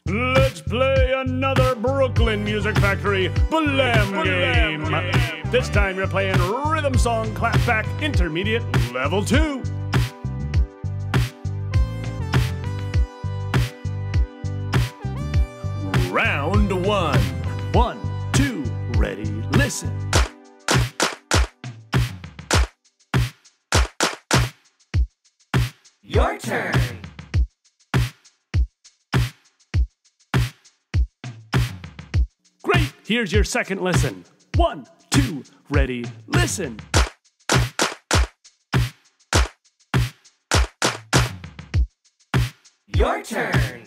Let's play another Brooklyn Music Factory Blam game. This time you're playing Rhythm Song Clapback Intermediate Level 2. Round 1. 1, 2, ready, listen. Your turn. Great, here's your second listen. 1, 2, ready, listen. Your turn.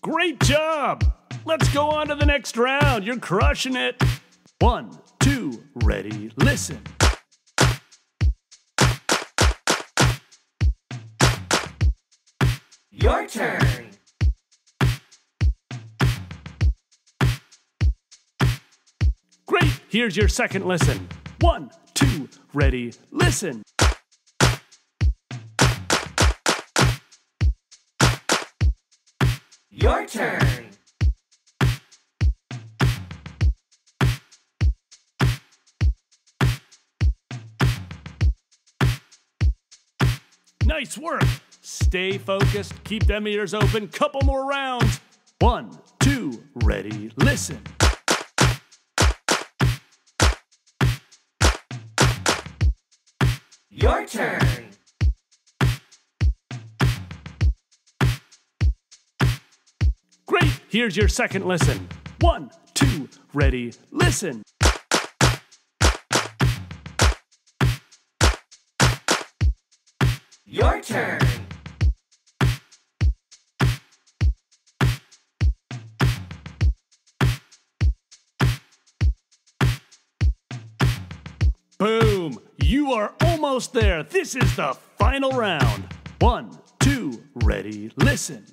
Great job! Let's go on to the next round. You're crushing it. 1, 2, ready, listen. Your turn. Great, here's your second listen. 1, 2, ready, listen. Your turn. Nice work. Stay focused, keep them ears open. Couple more rounds. 1, 2, ready, listen. Your turn. Great, here's your second listen. 1, 2, ready, listen. Your turn. Boom! You are almost there. This is the final round. 1, 2, ready, listen.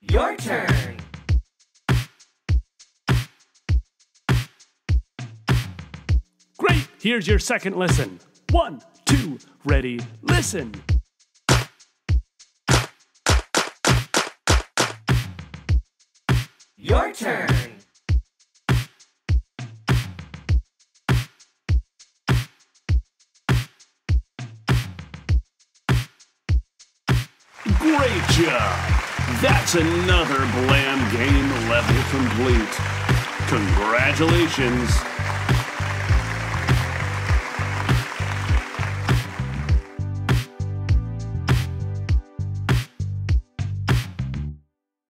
Your turn. Great! Here's your second listen. 1, 2, ready, listen. Your turn. Great job! That's another Blam game level complete. Congratulations!